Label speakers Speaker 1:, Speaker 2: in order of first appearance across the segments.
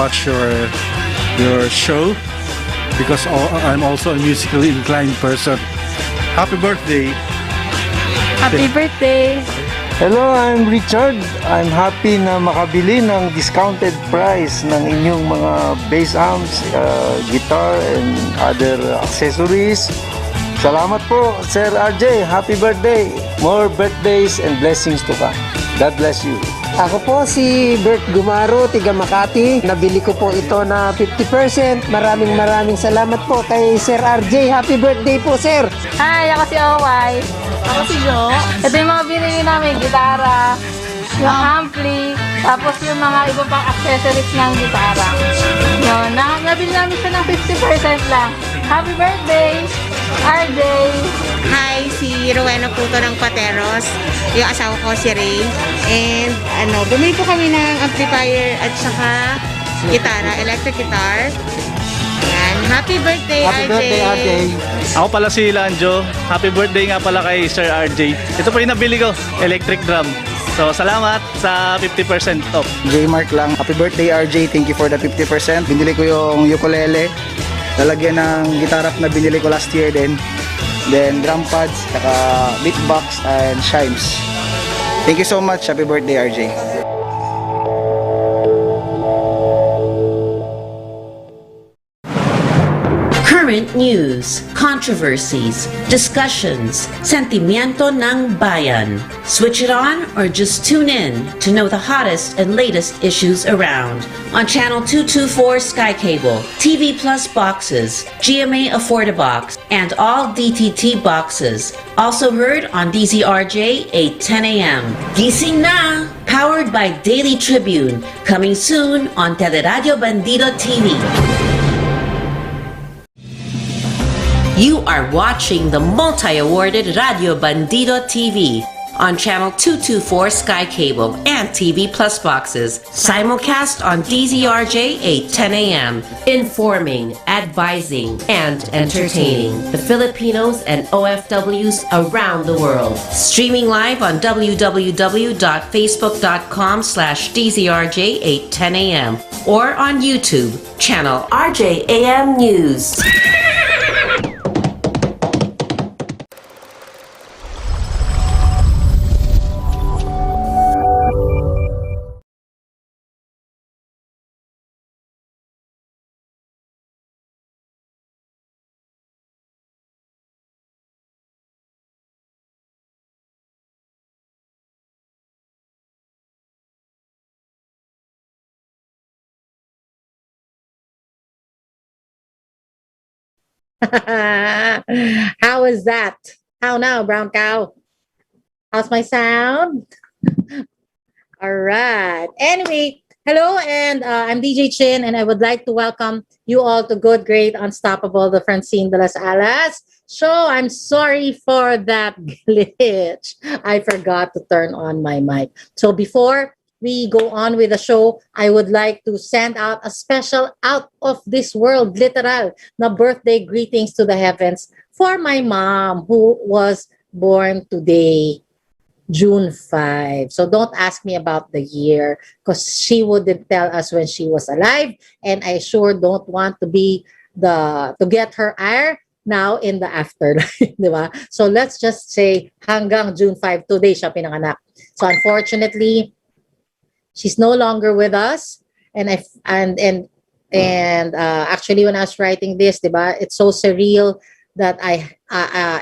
Speaker 1: watch your show because I'm also a musically inclined person. Happy birthday!
Speaker 2: Happy birthday!
Speaker 3: Hello, I'm Richard. I'm happy na makabili ng discounted price ng inyong mga bass amps, guitar, and other accessories. Salamat po, Sir RJ. Happy birthday! More birthdays and blessings to come. God bless you.
Speaker 4: Ako po si Bert Gumaro, tiga Makati. Nabili ko po ito na 50%. Maraming salamat po kay Sir RJ. Happy birthday po, Sir!
Speaker 2: Hi, ako si Owai. Ako si Jo. Ito yung mga binili namin, gitara, yung ampli, tapos yung mga iba pang accessories ng gitara. Yun, nabili namin siya ng 50% lang. Happy birthday, RJ!
Speaker 5: Hi, si Rowena po to ng Pateros. Yung asawa ko si Ray. And bumili po kami ng amplifier at saka gitara, electric guitar. Ayan. Happy birthday,
Speaker 3: Happy
Speaker 5: RJ!
Speaker 3: birthday, RJ.
Speaker 6: Ako pala si Lanjo. Happy birthday nga pala kay Sir RJ. Ito po yung nabili ko, electric drum. So, salamat sa 50% off.
Speaker 7: J-Mark lang. Happy birthday, RJ. Thank you for the 50%. Binili ko yung ukulele. Lalagyan ng guitar na binili ko last year din. Then, drum pads, saka beatbox and chimes. Thank you so much. Happy birthday, RJ.
Speaker 8: Current news, controversies, discussions, sentimiento ng bayan. Switch it on or just tune in to know the hottest and latest issues around. On Channel 224 Sky Cable, TV Plus boxes, GMA Affordabox, and all DTT boxes. Also heard on DZRJ 8:10 a.m. Gising na! Powered by Daily Tribune. Coming soon on Teleradio Bandido TV. You are watching the multi-awarded Radio Bandido TV on Channel 224 Sky Cable and TV Plus boxes. Simulcast on DZRJ 8:10 a.m. Informing, advising, and entertaining the Filipinos and OFWs around the world. Streaming live on www.facebook.com/DZRJ 8:10 a.m. or on YouTube, channel RJAM News.
Speaker 5: How is that? How now, brown cow? How's my sound? All right. Anyway, hello, and I'm DJ Chin, and I would like to welcome you all to Good, Great, Unstoppable, the Francine de las Alas show. I'm sorry for that glitch. I forgot to turn on my mic. So before we go on with the show, I would like to send out a special out of this world, literal, na birthday greetings to the heavens for my mom who was born today, June 5. So don't ask me about the year because she wouldn't tell us when she was alive, and I sure don't want to be to get her ire now in the afterlife, di ba? So let's just say hanggang June 5, today siya pinanganak. So unfortunately, she's no longer with us, and actually when I was writing this, diba, it's so surreal that I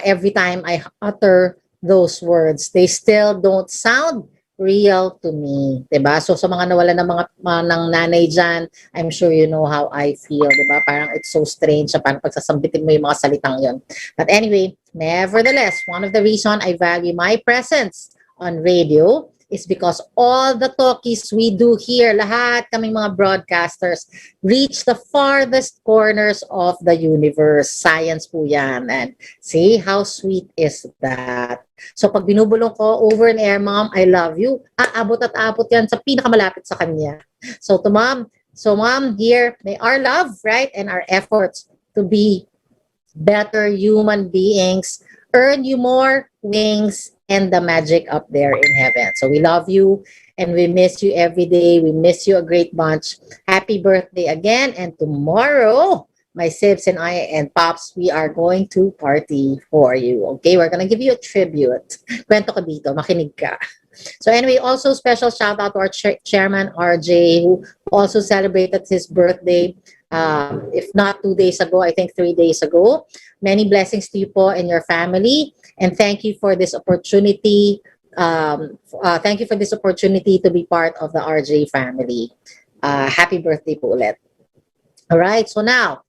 Speaker 5: every time I utter those words, they still don't sound real to me, diba? So sa mga nawala ng mga ng nanay dyan, I'm sure you know how I feel, diba? Parang it's so strange sa parang pagsasambitin mo yung mga salitang yon. But anyway, nevertheless, one of the reason I value my presence on radio is because all the talkies we do here, lahat kaming mga broadcasters, reach the farthest corners of the universe. Science po yan. And see, how sweet is that? So pag binubulong ko, over and air, Mom, I love you, aabot at aabot yan sa pinakamalapit sa kanya. So to Mom, here, may our love, right, and our efforts to be better human beings earn you more wings and the magic up there in heaven. So we love you and we miss you every day. We miss you a great bunch. Happy birthday again. And tomorrow, my Sibs and I and Pops, we are going to party for you. Okay, we're gonna give you a tribute. Kwento ko dito, makinig ka. So anyway, also special shout out to our chairman, RJ, who also celebrated his birthday. If not 2 days ago, I think 3 days ago. Many blessings to you po and your family. And thank you for this opportunity. Thank you for this opportunity to be part of the RJ family. Happy birthday po ulit. All right, so now,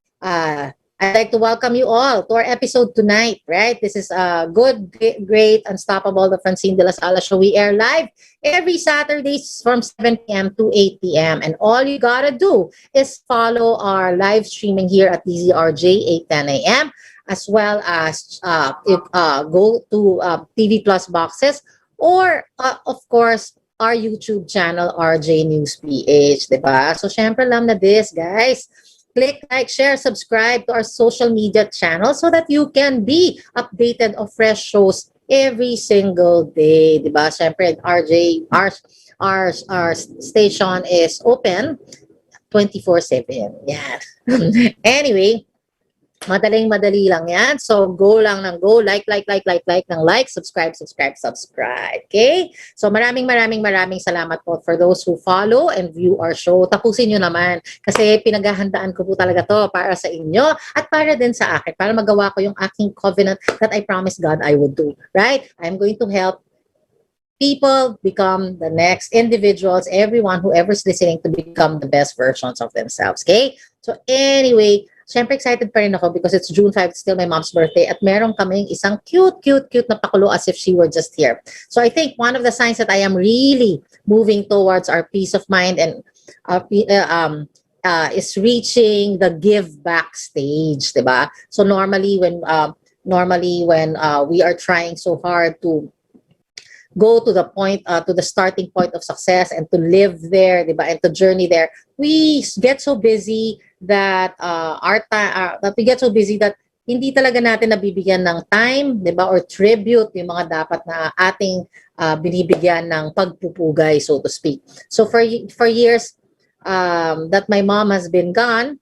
Speaker 5: I'd like to welcome you all to our episode tonight, right? This is a good, great, unstoppable, the Francine de la Sala show. We air live every Saturdays from 7 p.m. to 8 p.m. And all you gotta do is follow our live streaming here at DZRJ 8:10 a.m. as well as go to TV Plus boxes or, of course, our YouTube channel, RJ News PH, diba? So, syempre, alam na this, guys. Click, like, share, subscribe to our social media channel so that you can be updated of fresh shows every single day, diba? Syempre, RJ, our station is open 24/7. Yeah. Anyway, madali lang yan. So, go lang ng go. Like ng like. Subscribe. Okay? So, maraming salamat po for those who follow and view our show. Tapusin nyo naman. Kasi pinaghahandaan ko po talaga to para sa inyo at para din sa akin. Para magawa ko yung aking covenant that I promised God I would do. Right? I'm going to help people become the next individuals, everyone, whoever's listening, to become the best versions of themselves. Okay? So, anyway, syempre excited pa rin ako because it's June 5, it's still my mom's birthday, at meron kaming isang cute na pakulo as if she were just here. So I think one of the signs that I am really moving towards our peace of mind and is reaching the give back stage, diba? So normally when we are trying so hard to go to the point, to the starting point of success and to live there, diba? And to journey there, we get so busy that hindi talaga natin nabibigyan ng time, 'di ba, or tribute yung mga dapat na ating binibigyan ng pagpupugay, so to speak. So for years that my mom has been gone,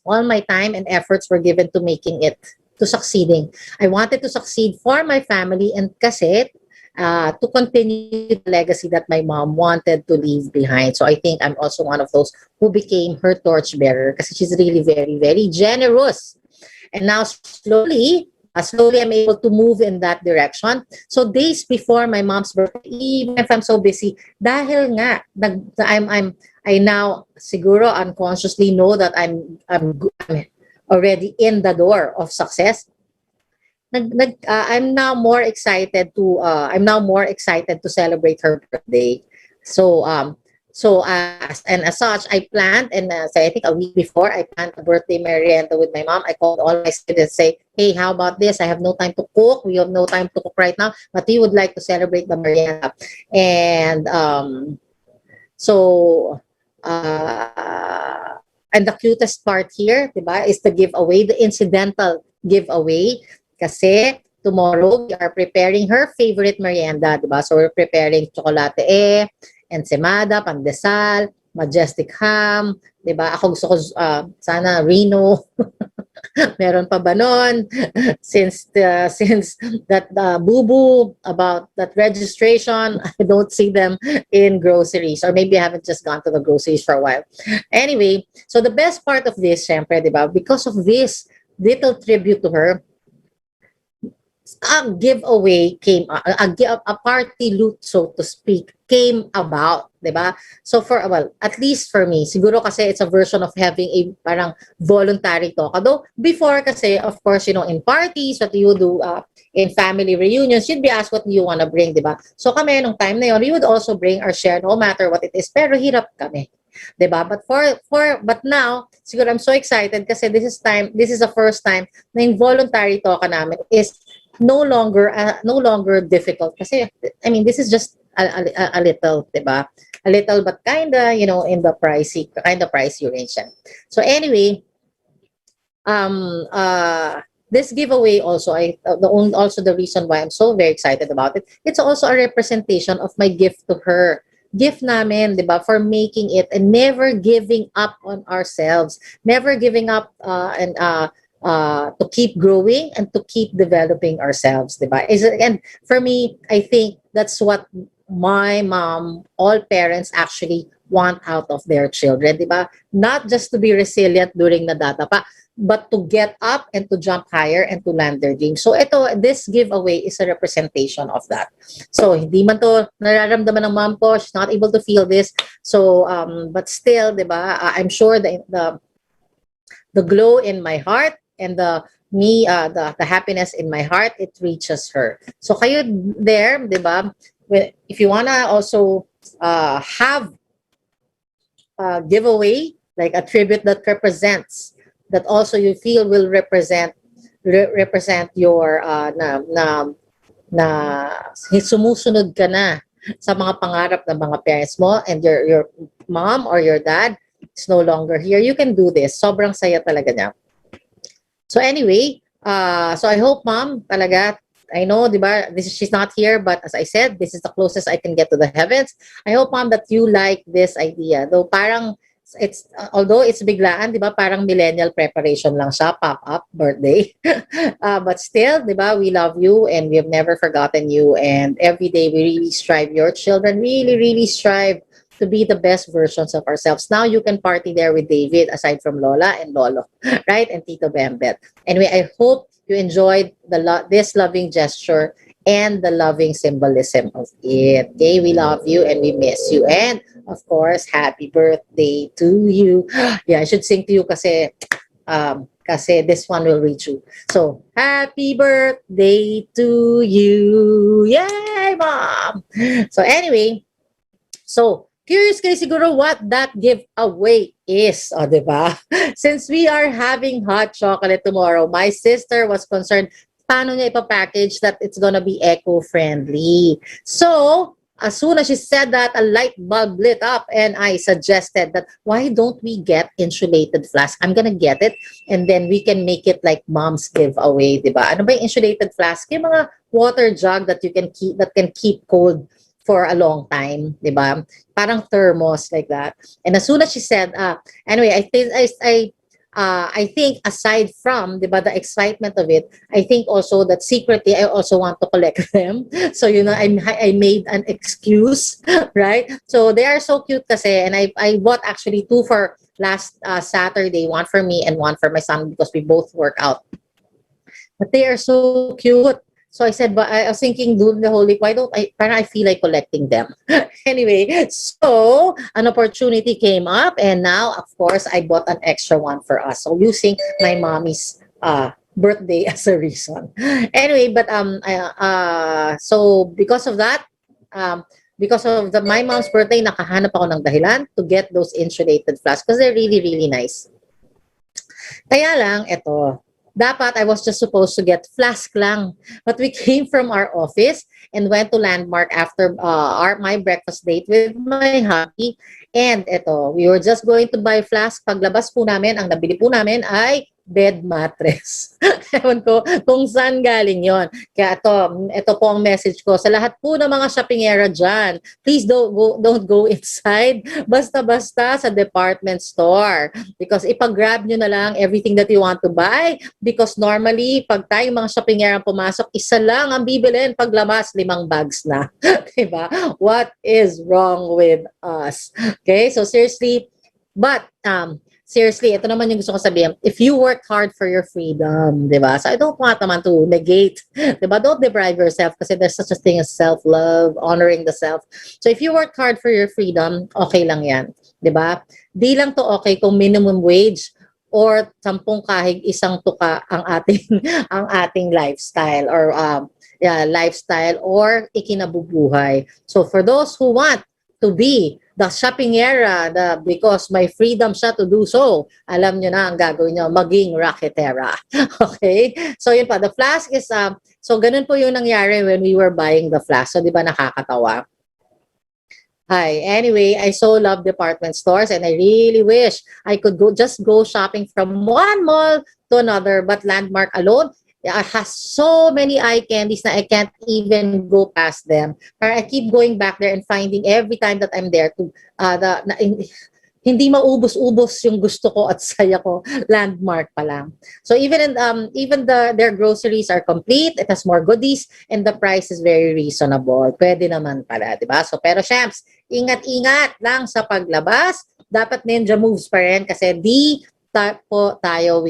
Speaker 5: all my time and efforts were given to making it, to succeeding. I wanted to succeed for my family and kasi to continue the legacy that my mom wanted to leave behind. So I think I'm also one of those who became her torchbearer because she's really very, very generous. And now slowly I'm able to move in that direction. So days before my mom's birthday, even if I'm so busy, dahil nga I now siguro unconsciously know that I'm already in the door of success. I'm now more excited to celebrate her birthday. So as such, I planned, and I think a week before, I planned a birthday merienda with my mom. I called all my students, say, hey, how about this? I have no time to cook. We have no time to cook right now, but we would like to celebrate the merienda. And and the cutest part here, diba, is the giveaway, the incidental giveaway. Kasi tomorrow we are preparing her favorite merienda, diba? So we're preparing chocolate ensaymada, pandesal, majestic ham, diba? Ako gusto ko sana Reno. Meron pa ba nun? Since that boo-boo about that registration, I don't see them in groceries, or maybe I haven't just gone to the groceries for a while. Anyway, so the best part of this, syempre, diba? Because of this little tribute to her, a giveaway came, a party loot, so to speak, came about, diba? So at least for me, siguro kasi it's a version of having a parang voluntary talk. Although before kasi, of course, in parties, what you do in family reunions, you'd be asked what do you want to bring, diba? So kami, nung time na yun, we would also bring our share, no matter what it is, pero hirap kami. Diba? But now, siguro I'm so excited kasi this is the first time na yung voluntary talk namin is no longer difficult kasi I mean this is just a little, diba? A little, but kinda in the pricey range. So anyway, this giveaway also, also the reason why I'm so very excited about it, it's also a representation of my gift to her. Gift namin, di ba, for making it and never giving up on ourselves, never giving up and to keep growing and to keep developing ourselves, di ba? And for me, I think that's what my mom, all parents actually want out of their children, di ba? Not just to be resilient during nadadapa, but to get up and to jump higher and to land their dreams. So this giveaway is a representation of that. So hindi man to nararamdaman ng mom ko, she's not able to feel this. So but still, 'di ba? I'm sure the glow in my heart and the happiness in my heart, it reaches her. So kayo there, 'di ba? If you wanna also have a giveaway, like a tribute that represents, that also you feel will represent your na sumusunod ka na sa mga pangarap ng mga parents mo, and your mom or your dad is no longer here, you can do this. Sobrang saya talaga niya. So anyway, so I hope, mom, talaga, I know, di ba, she's not here, but as I said, this is the closest I can get to the heavens. I hope, mom, that you like this idea. Though parang although it's biglaan, di ba, parang millennial preparation lang siya, pop-up birthday. But still, di ba, we love you and we have never forgotten you. And every day we really strive, your children really, really strive to be the best versions of ourselves. Now you can party there with David, aside from Lola and Lolo, right? And Tito Bembet. Anyway, I hope you enjoyed this loving gesture and the loving symbolism of it. Okay, we love you and we miss you. And of course, happy birthday to you. Yeah, I should sing to you kasi this one will reach you. So, happy birthday to you. Yay, mom! So anyway, so curious kayo siguro what that giveaway is, o, diba? Since we are having hot chocolate tomorrow, my sister was concerned paano niya ipapackage that it's gonna be eco-friendly. So, as soon as she said that, a light bulb lit up and I suggested that why don't we get insulated flask? I'm gonna get it and then we can make it like mom's giveaway, diba? Ano ba yung insulated flask? Yung mga water jug that you can keep, that can keep cold for a long time, di ba? Parang thermos, like that. And as soon as she said, anyway, I think aside from, di ba, the excitement of it, I think also that secretly I also want to collect them. So, you know, I made an excuse, right? So they are so cute kasi, and I bought actually 2 for last Saturday, 1 for me and 1 for my son because we both work out. But they are so cute. So I said, but I was thinking, during the whole week, why don't I feel like collecting them. Anyway, so an opportunity came up and now, of course, I bought an extra one for us. So using my mommy's birthday as a reason. Anyway, but so because of that, because of my mom's birthday, nakahanap ako ng dahilan to get those insulated flasks because they're really, really nice. Kaya lang, eto, dapat I was just supposed to get flask lang. But we came from our office and went to Landmark after my breakfast date with my hubby. And eto, we were just going to buy flask. Paglabas po namin, ang nabili po namin ay bed mattress. Ewan ko kung saan galing yon. Kaya ito po ang message ko sa lahat po ng mga shoppingera dyan. Please don't go inside. Basta-basta sa department store. Because ipag-grab nyo na lang everything that you want to buy. Because normally, pag tayong mga shoppingera pumasok, isa lang ang bibilin. Paglabas, 5 bags na. Diba? What is wrong with us? Okay? So seriously, but seriously, ito naman yung gusto ko sabihin. If you work hard for your freedom, di ba? So I don't want naman to negate, di ba? Don't deprive yourself kasi there's such a thing as self-love, honoring the self. So if you work hard for your freedom, okay lang yan, di ba? Di lang to okay kung minimum wage or 10 kahig 1 tuka ang ating lifestyle or lifestyle or ikinabubuhay. So for those who want to be the shopping era, because my freedom siya to do so, alam nyo na ang gagawin nyo, maging racketera. Okay? So yun pa, the flask is, so ganun po yung nangyari when we were buying the flask. So di ba nakakatawa? Hi. Anyway, I so love department stores and I really wish I could just go shopping from one mall to another, but Landmark alone it has so many eye candies na I can't even go past them. Or I keep going back there and finding every time that I'm there to hindi maubos-ubos yung gusto ko at saya ko, landmark pa lang. So even their groceries are complete, it has more goodies, and the price is very reasonable. Pwede naman pala, di ba? So pero syempre, ingat-ingat lang sa paglabas. Dapat ninja moves pa rin kasi di tayo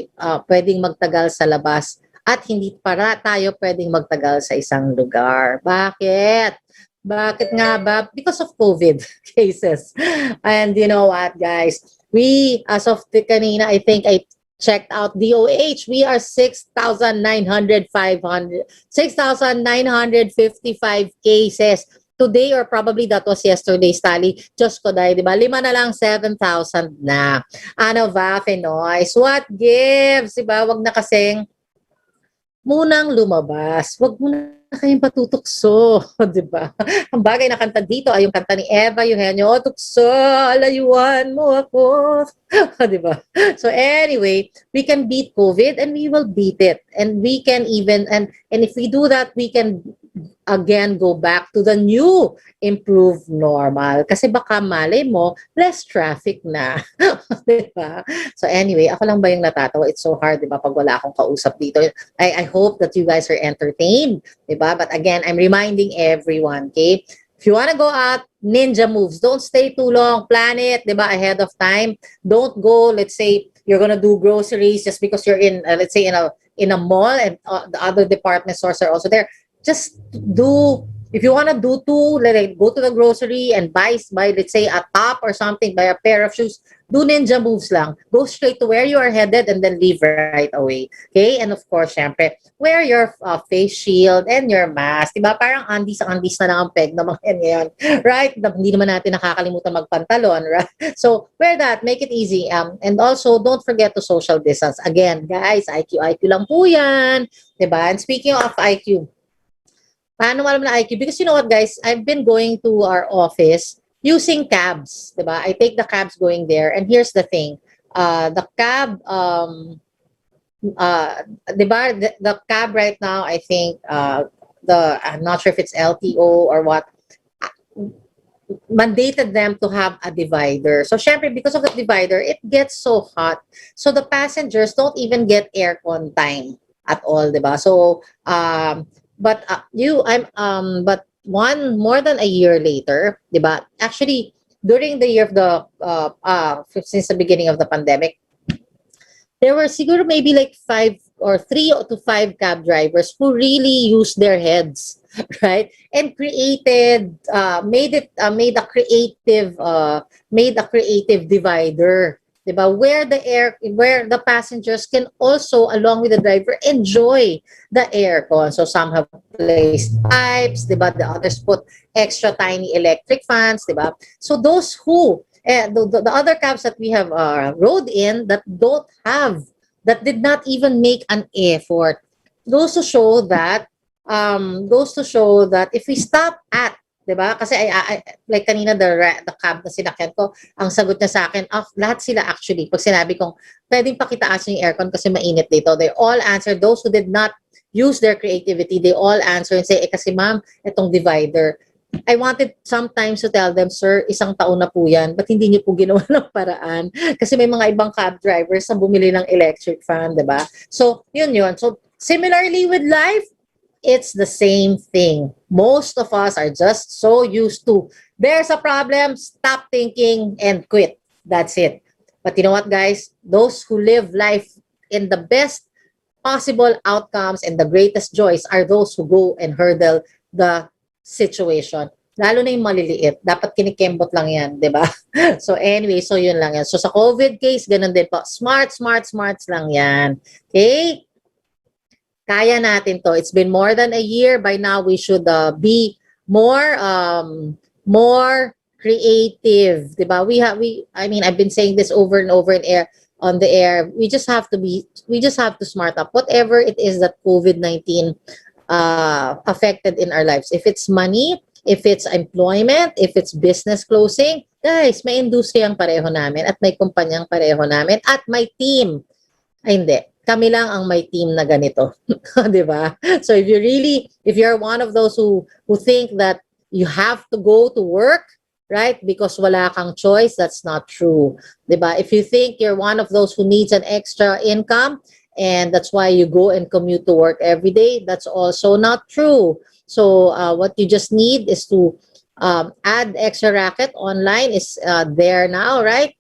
Speaker 5: pwedeng magtagal sa labas at hindi para tayo pwedeng magtagal sa isang lugar. Bakit? Bakit nga ba? Because of COVID cases. And you know what, guys? We, as of the kanina, I think I checked out DOH. We are 6,955 cases. Today, or probably that was yesterday's tally, Diyos ko dahil, di ba? 5 na lang, 7,000 na. Ano ba, Fenoys? What gives? Di ba? Wag na kasing munang lumabas. Wag muna kayong patutukso, di ba? Ang bagay na kanta dito ay yung kanta ni Eva Eugenio, "O tukso, layuan mo ako." Di ba? So anyway, we can beat COVID and we will beat it. And we can even, and if we do that, we can again go back to the new improved normal. Kasi baka malay mo, less traffic na. Diba? So anyway, ako lang ba yung natatawa? It's so hard, diba? Pag wala akong kausap dito. I hope that you guys are entertained. Diba? But again, I'm reminding everyone, okay? If you want to go out, ninja moves. Don't stay too long. Plan it, diba? Ahead of time. Don't go, let's say, you're gonna do groceries just because you're in, let's say, in a mall and the other department stores are also there. Just do, if you want to do two, like go to the grocery and buy, let's say, a top or something, buy a pair of shoes, do ninja moves lang. Go straight to where you are headed and then leave right away. Okay? And of course, syempre, wear your face shield and your mask. Diba? Parang andis na lang ang peg na mga yan ngayon. Right? Hindi naman natin nakakalimutan magpantalon. Right? So, wear that. Make it easy. And also, don't forget to social distance. Again, guys, IQ lang po yan. Diba? And speaking of IQ, paano alam na IQ? Because you know what, guys? I've been going to our office using cabs, diba? I take the cabs going there. And here's the thing. The cab, diba? The cab right now, I think, I'm not sure if it's LTO or what, mandated them to have a divider. So, syempre, because of the divider, it gets so hot. So, the passengers don't even get aircon time at all, diba? So, but more than a year later, diba? Actually, during the year of the since the beginning of the pandemic, there were siguro maybe like 3 to 5 cab drivers who really used their heads, right? And made a creative divider. Diba? Where the passengers can also, along with the driver, enjoy the aircon. So some have placed pipes, diba? The others put extra tiny electric fans, diba? So those who, the other cabs that we have rode in that did not even make an effort, goes to show that if we stop at, diba? Kasi like kanina the cab na sinakyan ko, ang sagot niya sa akin, lahat sila actually, pag sinabi kong pwedeng pakitaas yung aircon kasi mainit dito, they all answer. Those who did not use their creativity, they all answer and say, kasi ma'am, itong divider. I wanted sometimes to tell them, sir, 1 taon na po yan, ba't hindi niyo po ginawa ng paraan? Kasi may mga ibang cab drivers na bumili ng electric fan, diba? So, yun. So, similarly with life, it's the same thing. Most of us are just so used to, there's a problem, stop thinking and quit. That's it. But you know what, guys? Those who live life in the best possible outcomes and the greatest joys are those who go and hurdle the situation. Lalo na yung maliliit. Dapat kinikembot lang yan, di ba? So anyway, so yun lang yan. So sa COVID case, ganun din po. Smarts lang yan. Okay? Kaya natin to. It's been more than a year. By now, we should be more creative, diba? I've been saying this over and over on the air. We just have to smart up. Whatever it is that COVID-19 affected in our lives. If it's money, if it's employment, if it's business closing, guys, may industriyang pareho namin at may kumpanyang pareho namin at may team. Ay, hindi. kami lang ang may team na ganito. 'Di ba? So if you're one of those who think that you have to go to work, right? Because wala kang choice, that's not true. 'Di ba? If you think you're one of those who needs an extra income and that's why you go and commute to work every day, that's also not true. So what you just need is to add extra racket online is there now, right?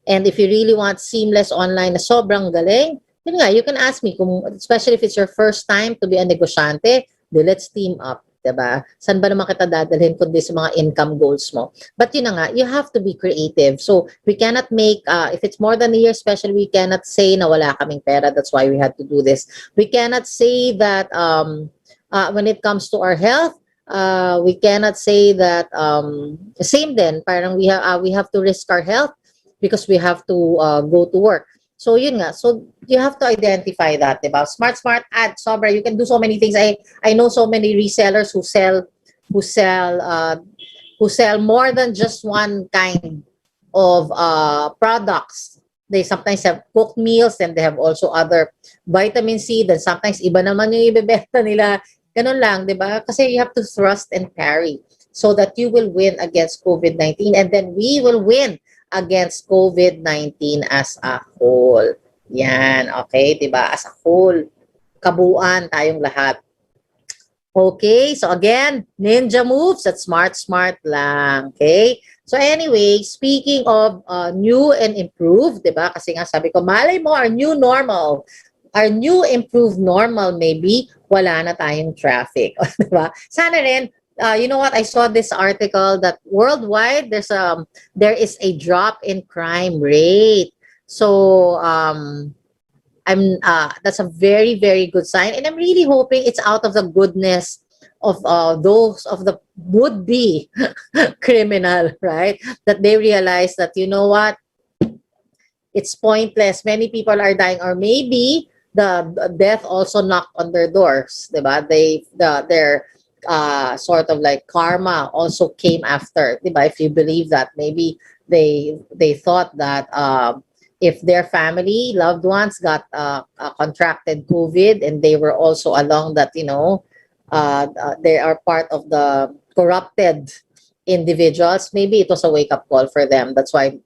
Speaker 5: And if you really want seamless online na sobrang galing, yun nga, you can ask me, kung, especially if it's your first time to be a negosyante, let's team up. Diba? Saan ba naman kita dadalhin kundi sa mga income goals mo? But yun na nga, you have to be creative. So we cannot make, if it's more than a year, especially, we cannot say na wala kaming pera. That's why we had to do this. We cannot say that when it comes to our health, we cannot say that same din, parang we have to risk our health because we have to go to work. So yun nga, so you have to identify that, diba? Smart ad, sobra. You can do so many things. I know so many resellers who sell more than just one kind of products. They sometimes have cooked meals, and they have also other vitamin C. Then sometimes iba naman yung ibebenta nila. Ganun lang, diba? Kasi you have to thrust and carry so that you will win against COVID-19, and then we will win against COVID-19 as a whole. Yan, okay, diba? As a whole, kabuuan tayong lahat. Okay, so again, ninja moves at smart lang, okay? So anyway, speaking of new and improved, diba? Kasi nga sabi ko, malay mo, our new improved normal, maybe wala na tayong traffic. Diba? Sana rin, you know what? I saw this article that worldwide there is a drop in crime rate. So that's a very, very good sign, and I'm really hoping it's out of the goodness of those of the would-be criminal, right? That they realize that, you know what, it's pointless. Many people are dying, or maybe the death also knocked on their doors, diba? Their sort of like karma also came after, diba? If you believe that, maybe they thought that if their family, loved ones got contracted COVID, and they were also along that, you know, they are part of the corrupted individuals, maybe it was a wake-up call for them. That's why,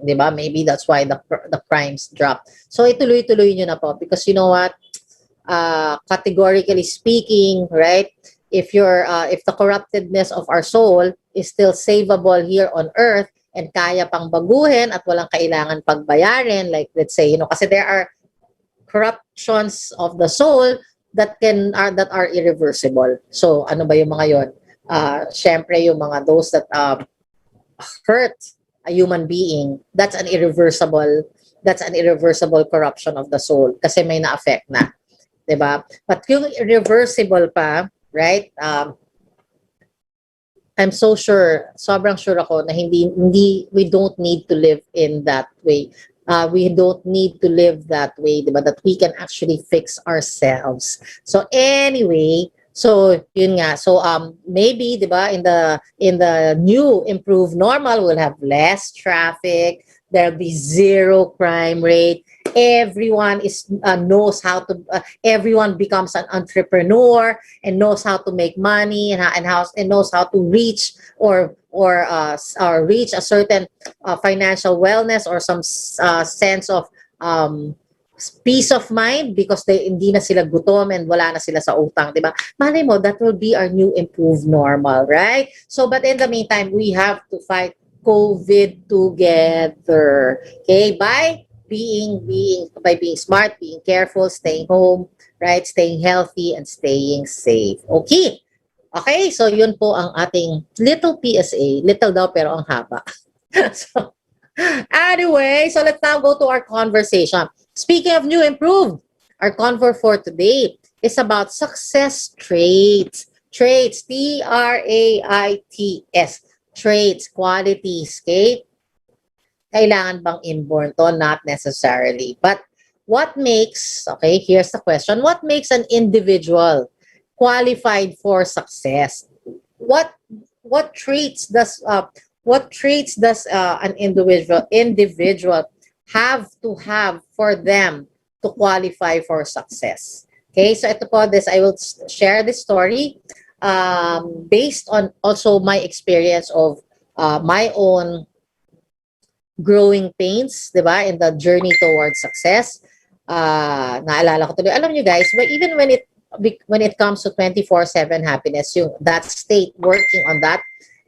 Speaker 5: diba? Maybe that's why the crimes dropped. So ituloy-tuloy nyo na po, because you know what, categorically speaking, right, if the corruptedness of our soul is still savable here on earth and kaya pang baguhin at walang kailangan pagbayarin, like let's say, you know, kasi there are corruptions of the soul that are irreversible. So ano ba yung mga yon? Syempre yung mga those that hurt a human being, that's an irreversible corruption of the soul kasi may na-affect na, 'di ba? But yung irreversible pa, right? I'm so sure, sobrang sure ako na we don't need to live in that way. We don't need to live that way, diba? That we can actually fix ourselves. So anyway, so yun nga. So maybe, diba, in the new improved normal, we'll have less traffic. There'll be zero crime rate. Everyone knows how to. Everyone becomes an entrepreneur and knows how to make money and knows how to reach or reach a certain financial wellness or some sense of peace of mind because hindi na sila gutom and wala na sila sa utang, diba? Malay mo, that will be our new improved normal, right? So, but in the meantime, we have to fight COVID together. Okay, by being smart, being careful, staying home, right? Staying healthy and staying safe. Okay. Okay, so yun po ang ating little PSA. Little daw pero ang haba. So, anyway, so let's now go to our conversation. Speaking of new improved, our convo for today is about success traits. Traits, Traits. Traits, qualities, okay? Kailangan bang inborn to? Not necessarily. But what makes, okay, here's the question. What makes an individual qualified for success? What traits does an individual have to have for them to qualify for success. Okay, so ito po, I will share this story based on also my experience of my own growing pains, di ba, in the journey towards success. Naalala ko tuloy, alam nyo guys, but even when it comes to 24/7 happiness, that state, working on that,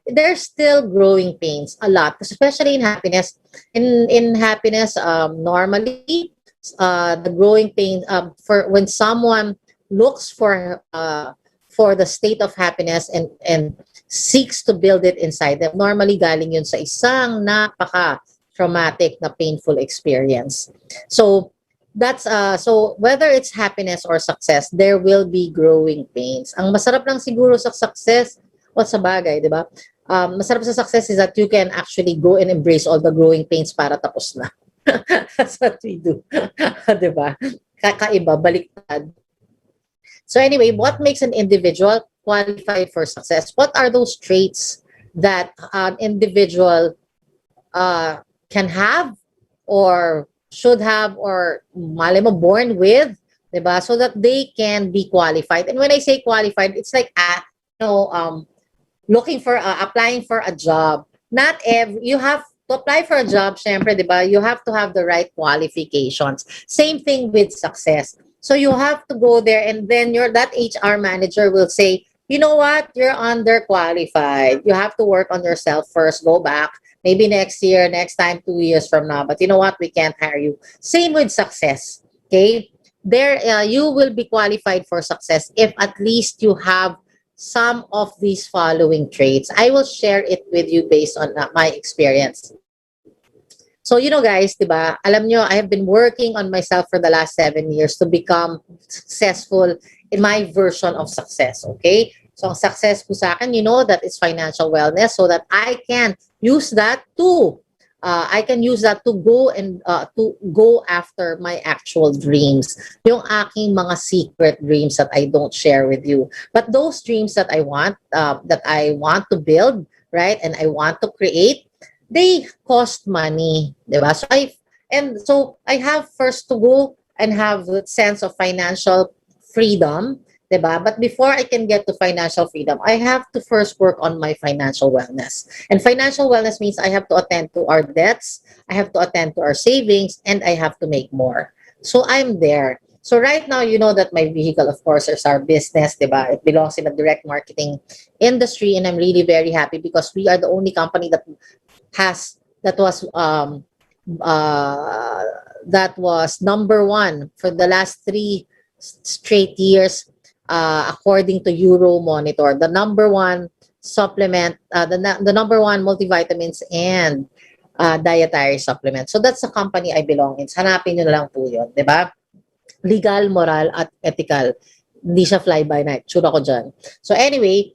Speaker 5: there's still growing pains a lot, especially in happiness. In happiness, normally, the growing pain for when someone looks for the state of happiness and seeks to build it inside them, normally galing yun sa isang napaka-traumatic na painful experience. So that's so whether it's happiness or success, there will be growing pains. Ang masarap lang siguro sa success o sa bagay, di ba? Masarap sa success is that you can actually go and embrace all the growing pains para tapos na. That's what we do. Di ba? Kakaiba, baliktad. So anyway, what makes an individual qualified for success? What are those traits that an individual can have or should have or malay mo born with, diba? So that they can be qualified. And when I say qualified, it's like looking for applying for a job. Not every you have to apply for a job, syempre, diba? You have to have the right qualifications. Same thing with success. So you have to go there, and then that HR manager will say, you know what, you're underqualified. You have to work on yourself first. Go back. Maybe next year, next time, 2 years from now. But you know what? We can't hire you. Same with success. Okay? There, you will be qualified for success if at least you have some of these following traits. I will share it with you based on my experience. So, guys, diba, alam nyo, I have been working on myself for the last 7 years to become successful in my version of success. Okay? So, ang success ko sa akin, that it's financial wellness, so that I can use that to go and to go after my actual dreams. Yung aking mga secret dreams that I don't share with you. But those dreams that I want to build, right, and I want to create, they cost money, diba? So I have first to go and have the sense of financial freedom, diba? But before I can get to financial freedom, I have to first work on my financial wellness. And financial wellness means I have to attend to our debts, I have to attend to our savings, and I have to make more. So I'm there. So right now, you know that my vehicle, of course, is our business, diba? It belongs in the direct marketing industry, and I'm really very happy because we are the only company that was number one for the last 3 straight years, according to Euromonitor. The number one supplement, the number one multivitamins and dietary supplement. So that's the company I belong in. Hanapin nyo na lang po yun, di ba? Legal, moral, at ethical. Hindi siya fly-by-night. Sure ako dyan. So anyway,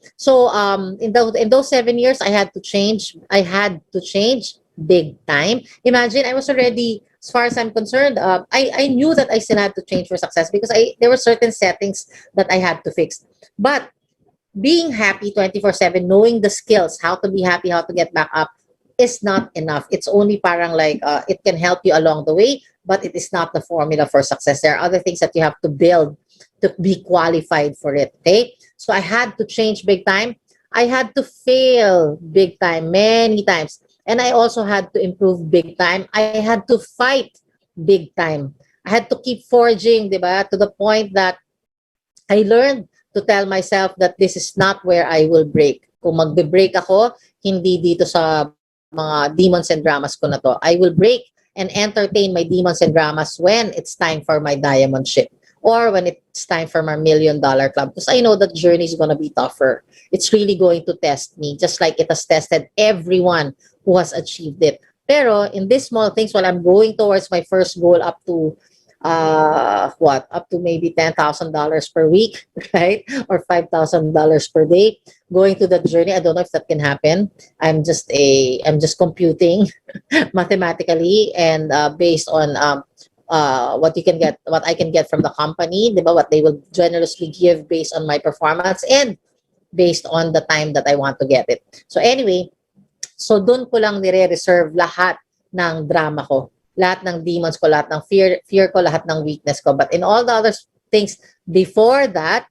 Speaker 5: in those 7 years, I had to change big time. Imagine, I was already, as far as I'm concerned, I knew that I still had to change for success because there were certain settings that I had to fix. But being happy 24/7, knowing the skills, how to be happy, how to get back up, is not enough. It's only parang like, it can help you along the way, but it is not the formula for success. There are other things that you have to build to be qualified for it, okay? So I had to change big time. I had to fail big time, many times. And I also had to improve big time. I had to fight big time. I had to keep forging, diba? To the point that I learned to tell myself that this is not where I will break. Kung magbe-break ako, hindi dito sa mga demons and dramas ko na to. I will break and entertain my demons and dramas when it's time for my diamond ship, or when it's time for my $1 million club. Because I know that journey is going to be tougher. It's really going to test me, just like it has tested everyone who has achieved it. Pero in these small things, while I'm going towards my first goal up to maybe $10,000 per week, right? Or $5,000 per day, going to that journey. I don't know if that can happen. I'm just computing mathematically and based on what I can get from the company, diba? What they will generously give based on my performance and based on the time that I want to get it. So anyway, so doon ko lang nire-reserve lahat ng drama ko. lahat ng demons ko, lahat ng fear ko, lahat ng weakness ko. But in all the other things before that,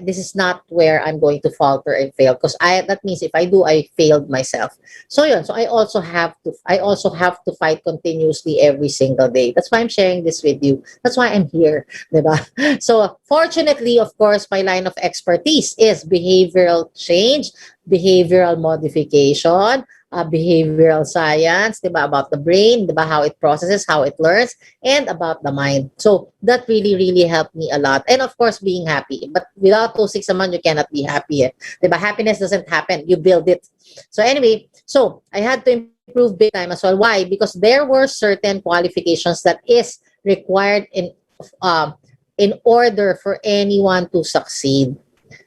Speaker 5: this is not where I'm going to falter and fail, because that means if I do, I failed myself. So yun, so I also have to fight continuously every single day. That's why I'm sharing this with you. That's why I'm here, diba? So fortunately, of course, my line of expertise is behavioral change, behavioral modification, behavioral science, diba, about the brain, diba, how it processes, how it learns, and about the mind. So that really helped me a lot. And of course, being happy. But without those six naman, you cannot be happy. Diba? Happiness doesn't happen. You build it. So anyway, so I had to improve big time as well. Why? Because there were certain qualifications that is required in order for anyone to succeed.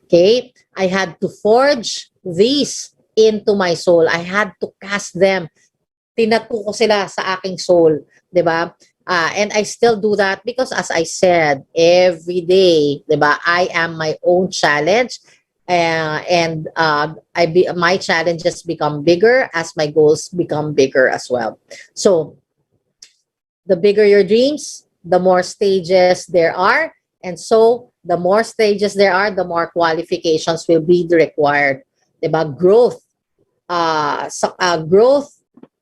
Speaker 5: Okay? I had to forge these into my soul. I had to cast them. Tinatu ko sila sa aking soul. Diba? And I still do that because, as I said, every day, diba, I am my own challenge. My challenges become bigger as my goals become bigger as well. So, the bigger your dreams, the more stages there are. And so, the more stages there are, the more qualifications will be required. Diba? Growth,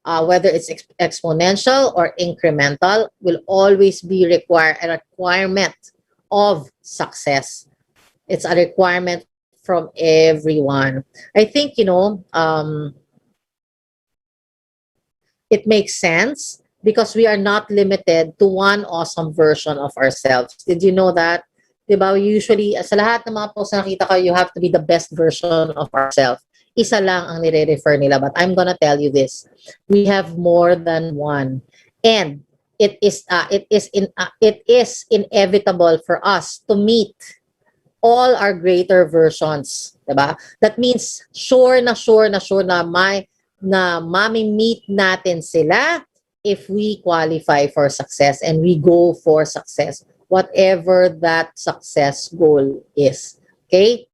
Speaker 5: whether it's exponential or incremental, will always be a requirement of success. It's a requirement from everyone. I think, it makes sense because we are not limited to one awesome version of ourselves. Did you know that? Diba? Usually, sa lahat ng mga posts na nakita ko, you have to be the best version of ourselves. Isa lang ang nire-refer nila. But I'm gonna tell you this. We have more than one. And it is inevitable for us to meet all our greater versions. Diba? That means sure na mami-meet natin sila if we qualify for success and we go for success, whatever that success goal is. Okay?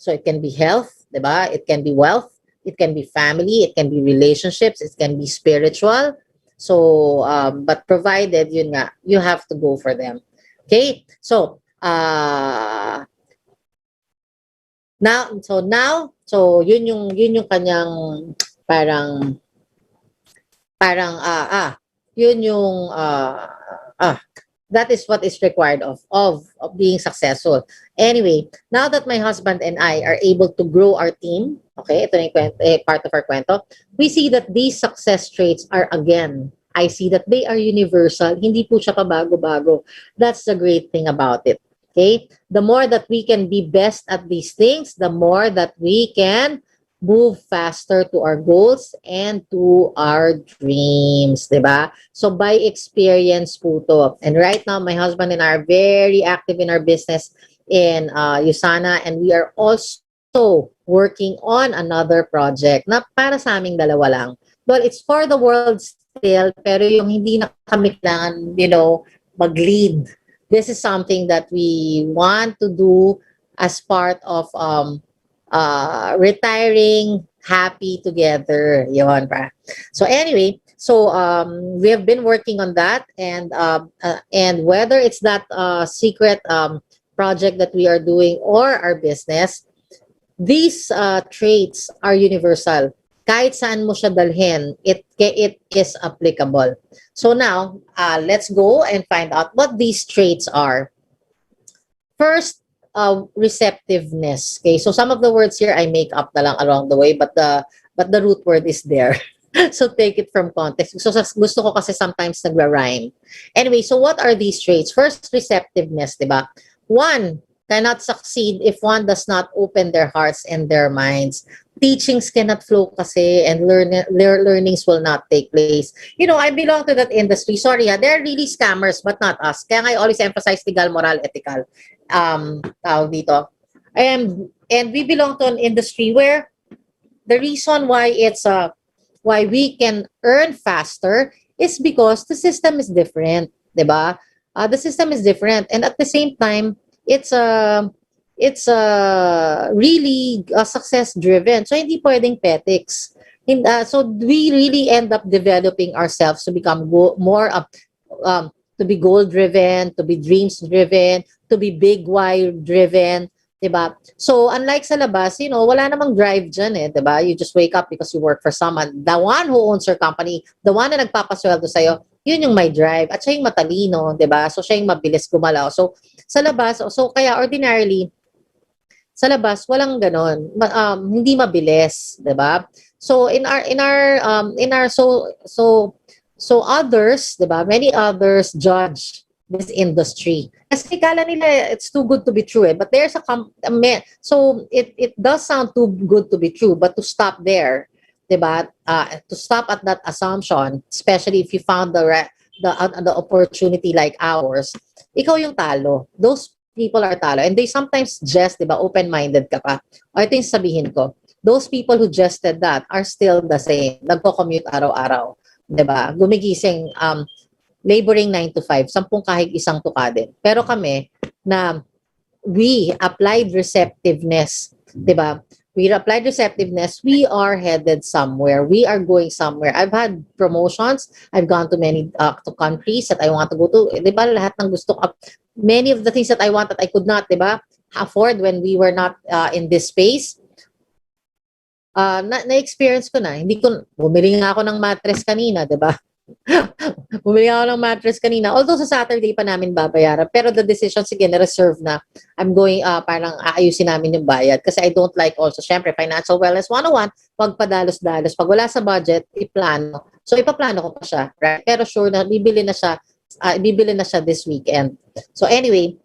Speaker 5: So it can be health, diba? It can be wealth, it can be family, it can be relationships, it can be spiritual. So, but provided, yun nga, you have to go for them. Okay? So, yun yung kanyang that is what is required of being successful. Anyway, now that my husband and I are able to grow our team, okay, ito na yung part of our kwento, we see that these success traits are, again, I see that they are universal. Hindi po siya pabago-bago. That's the great thing about it. Okay? The more that we can be best at these things, the more that we can move faster to our goals and to our dreams, diba? So by experience po to. And right now, my husband and I are very active in our business in USANA, and we are also working on another project na para sa aming dalawa lang. Well, it's for the world still, pero yung hindi na kami kailangan, mag-lead. This is something that we want to do as part of retiring happy together. Yun, pa. So anyway, we have been working on that, and whether it's that secret project that we are doing or our business, these traits are universal. Kahit saan mo siya dalhin, it is applicable. So now, let's go and find out what these traits are. First, receptiveness. Okay, so some of the words here I make up na lang along the way, but the root word is there. So take it from context. So gusto ko kasi sometimes nagra-rhyme. Anyway, so what are these traits? First, receptiveness, diba? One cannot succeed if one does not open their hearts and their minds. Teachings cannot flow kasi, and learnings will not take place. I belong to that industry. Sorry, they're really scammers, but not us. Kaya I always emphasize legal, moral, ethical. Tawag dito. And we belong to an industry where the reason why why we can earn faster is because the system is different, diba? The system is different, and at the same time, it's really success driven. So hindi pwedeng petics. So we really end up developing ourselves to become more to be goal driven, to be dreams driven, to be big why driven, 'di ba? So unlike sa labas, wala namang drive diyan eh, 'di ba? You just wake up because you work for someone. The one who owns your company, the one na nagpapasweldo sa iyo, yun yung may drive at siya yung matalino, 'di ba? So siya yung mabilis gumalaw. So sa labas, so kaya ordinarily sa labas walang ganon. Hindi mabilis, 'di ba? So so others, 'di ba? Many others judge this industry. Kasi kala nila it's too good to be true eh. But there's so it does sound too good to be true, but to stop there, 'di ba? To stop at that assumption, especially if you found the opportunity like ours, ikaw yung talo. Those people are talo. And they sometimes jest, 'di ba? Open-minded ka pa. O ito yung sabihin ko. Those people who jested that are still the same. Nagko-commute araw-araw. 'Di ba? Gumigising, laboring 9 to 5, 10 kahig isang tuka din. Pero kami, na we applied receptiveness, 'di ba? We applied receptiveness, we are headed somewhere. We are going somewhere. I've had promotions. I've gone to many to countries that I want to go to. 'Di ba? Lahat ng gusto ko. Many of the things that I want that I could not, 'di ba? Afford when we were not in this space. Na-experience ko na. Bumili nga ako ng mattress kanina, 'di ba? Bumili ako ng mattress kanina. Although sa Saturday pa namin babayaran. Pero the decision, sige, na-reserve na. I'm going, parang aayusin namin yung bayad. Kasi I don't like also, syempre, financial wellness 101, pag padalos-dalos. Pag wala sa budget, iplano. So, ipaplano ko pa siya. Right? Pero sure na, bibili na siya this weekend. So, anyway,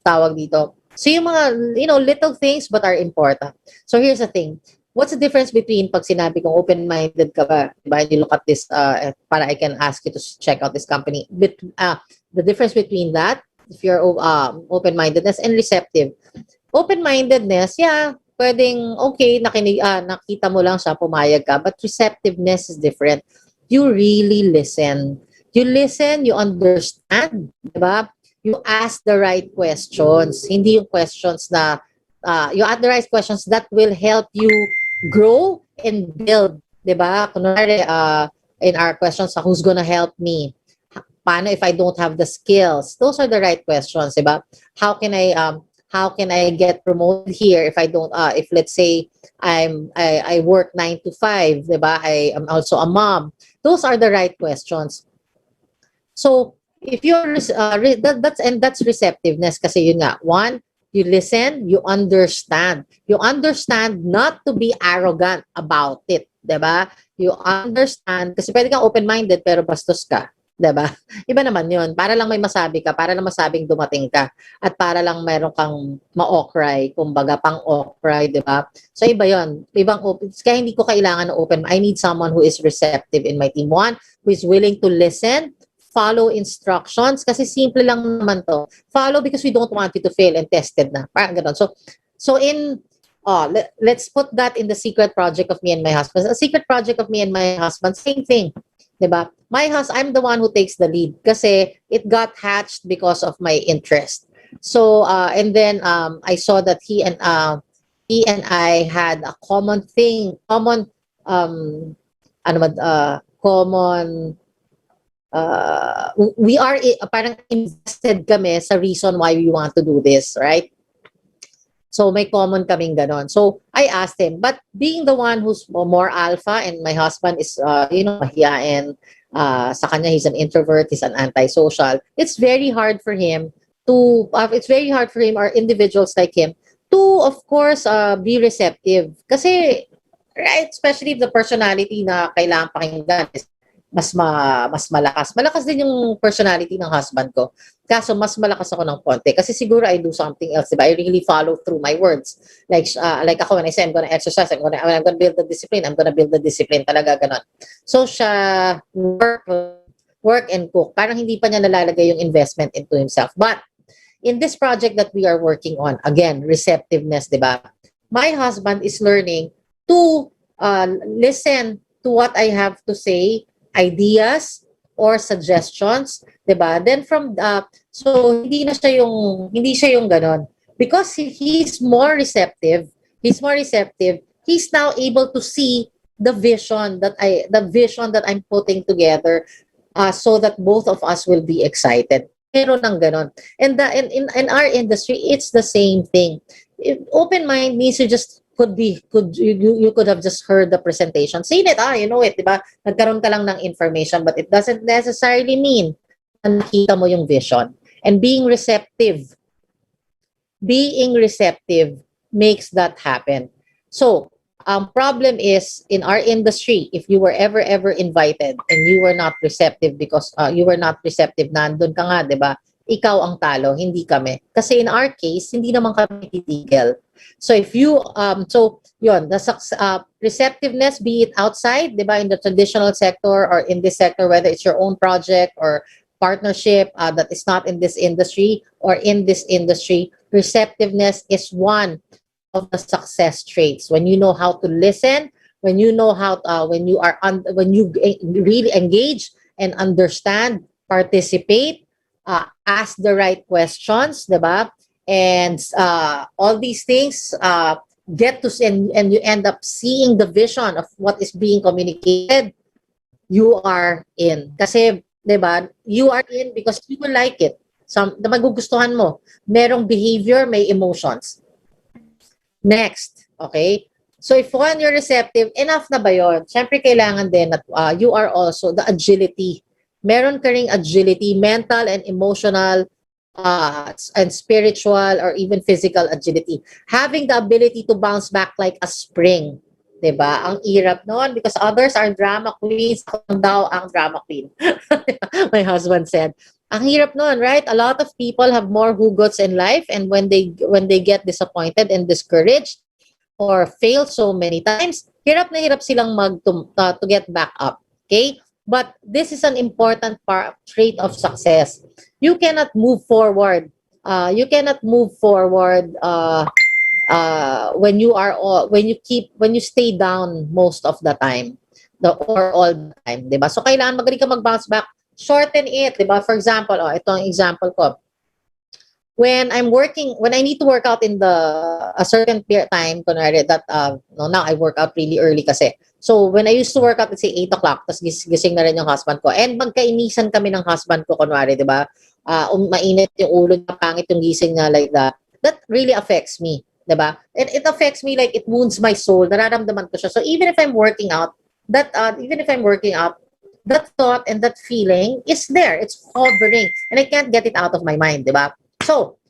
Speaker 5: tawag dito. So, yung mga, little things but are important. So, here's the thing. What's the difference between pag sinabi kong open-minded ka ba? Diba? You look at this, para I can ask you to check out this company. The difference between that, if you're open-mindedness and receptive. Open-mindedness, yeah, pwedeng, okay, nakita mo lang siya, pumayag ka. But receptiveness is different. You really listen. You listen, you understand, diba? You ask the right questions. Hindi yung questions na, you ask the right questions that will help you grow and build, 'di ba? Kunwari, in our questions, who's gonna help me? Paano if I don't have the skills? Those are the right questions, 'di ba? How can I get promoted here if I don't if let's say I work 9 to 5, 'di ba? I am also a mom. Those are the right questions. So, if you're that's receptiveness kasi yun nga. One, you listen, you understand. You understand not to be arrogant about it, 'di ba? You understand kasi pwede kang open-minded pero bastos ka, 'di ba? Iba naman 'yun. Para lang may masabi ka, para lang masabing dumating ka at para lang meron kang ma-okray, kumbaga pang-okray, 'di ba? So iba 'yun. Kaya hindi ko kailangan ng open. I need someone who is receptive in my team. One, who is willing to listen, follow instructions kasi simple lang naman to. Follow because we don't want you to fail and tested na. Parang ganun. So let's put that in the secret project of me and my husband. A secret project of me and my husband, same thing. 'Di ba? I'm the one who takes the lead kasi it got hatched because of my interest. So and then I saw that he and I had a common we are parang invested kami sa reason why we want to do this, right? So may common kaming ganon. So I asked him, but being the one who's more alpha and my husband is mahiyain, sa kanya he's an introvert, he's an antisocial. It's very hard for him or individuals like him to of course be receptive kasi right, especially if the personality na kailangan pakinggan is mas malakas. Malakas din yung personality ng husband ko. Kaso mas malakas ako ng konti. Kasi siguro I do something else, diba? I really follow through my words. Like ako when I say I'm gonna exercise, I'm gonna build the discipline, I'm gonna build the discipline. Talaga ganon. So siya, work and cook. Parang hindi pa niya nalalagay yung investment into himself. But in this project that we are working on, again, receptiveness, diba? My husband is learning to listen to what I have to say, ideas or suggestions, 'di ba? Then from so hindi siya yung ganon because he's more receptive he's now able to see the vision that I'm putting together, so that both of us will be excited. Meron ng ganon. And in our industry, it's the same thing. Open mind means you just you could have just heard the presentation, seen it, you know it, di ba? Nagkaroon ka lang ng information, but it doesn't necessarily mean na nakita mo yung vision. And being receptive makes that happen. So, problem is, in our industry, if you were ever invited and you were not receptive because nandun ka nga, di ba? Ikaw ang talo, hindi kami. Kasi in our case, hindi naman kami titigil. So if you, yun, the receptiveness, be it outside, di ba, in the traditional sector or in this sector, whether it's your own project or partnership that is not in this industry or in this industry, receptiveness is one of the success traits. When you know how to listen, when you know how when you really engage and understand, participate, ask the right questions, diba? And all these things get to and you end up seeing the vision of what is being communicated, you are in. Kasi, diba, you are in because you will like it. Magugustuhan mo. Merong behavior, may emotions. Next, okay? So if one, you're receptive, enough na ba yun? Siyempre, kailangan din that you are also the agility. Meron ka ring agility, mental and emotional and spiritual or even physical agility. Having the ability to bounce back like a spring. Diba? Ang irap noon because others are drama queens. Ako daw ang drama queen. My husband said. Ang hirap noon, right? A lot of people have more hugots in life, and when they get disappointed and discouraged or fail so many times, hirap na hirap silang to get back up. Okay? But this is an important trait of success. You cannot move forward. You cannot move forward when you stay down most of the time, or all the time, diba? So kailangan magaling ka mag-bounce back. Shorten it, diba? For example, ito ang example ko. When I need to work out in a certain time, kunwari that, now I work out really early kasi. So when I used to work out, let's say 8 o'clock, tapos gising na rin yung husband ko. And magkainisan kami ng husband ko, kunwari, diba? Mainit yung ulo niya, pangit yung gising niya, like that. That really affects me, diba? It affects me, like it wounds my soul. Nararamdaman ko siya. So even if I'm working out, that thought and that feeling is there. It's hovering. And I can't get it out of my mind, di ba? So,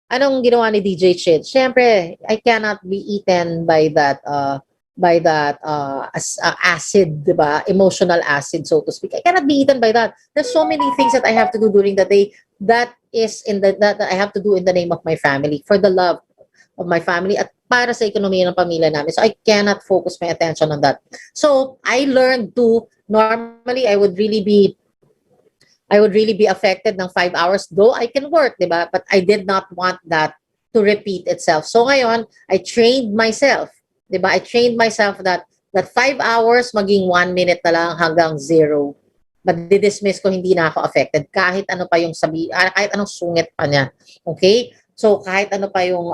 Speaker 5: anong ginawa ni DJ Chin? Siyempre, I cannot be eaten by that acid, di ba? Emotional acid, so to speak. I cannot be eaten by that. There's so many things that I have to do during the day that I have to do in the name of my family, for the love of my family at para sa ekonomiya ng pamilya namin. So I cannot focus my attention on that. So I learned to, normally I would really be affected ng 5 hours, though I can work, diba? But I did not want that to repeat itself. So ngayon, I trained myself, diba? I trained myself that 5 hours maging 1 minute na lang hanggang 0. But didismiss ko, hindi na ako affected kahit ano pa yung kahit anong sungit pa niya. Okay? So kahit ano pa yung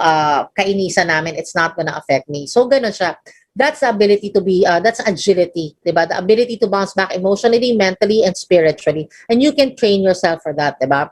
Speaker 5: kainisan namin, it's not gonna affect me. So ganun siya. That's the ability to be, that's agility, diba? The ability to bounce back emotionally, mentally, and spiritually. And you can train yourself for that, diba?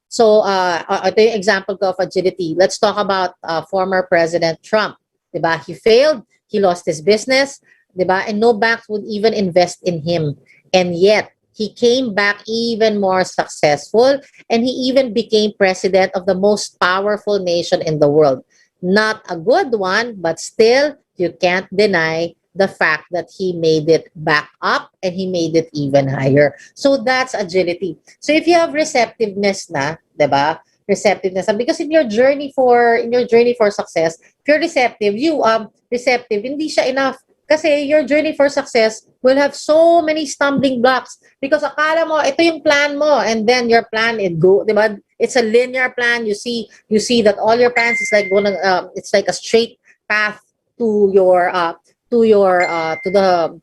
Speaker 5: So, ito yung example ko of agility. Let's talk about former President Trump, diba? He failed, he lost his business, diba? And no banks would even invest in him. And yet, he came back even more successful, and he even became president of the most powerful nation in the world. Not a good one, but still, you can't deny the fact that he made it back up and he made it even higher. So that's agility. So if you have receptiveness na, diba? Receptiveness, because in your journey for success, if you're receptive, hindi siya enough. Kasi your journey for success will have so many stumbling blocks because akala mo ito yung plan mo, and then your plan diba? It's a linear plan. You see that all your plans is like it's like a straight path to your to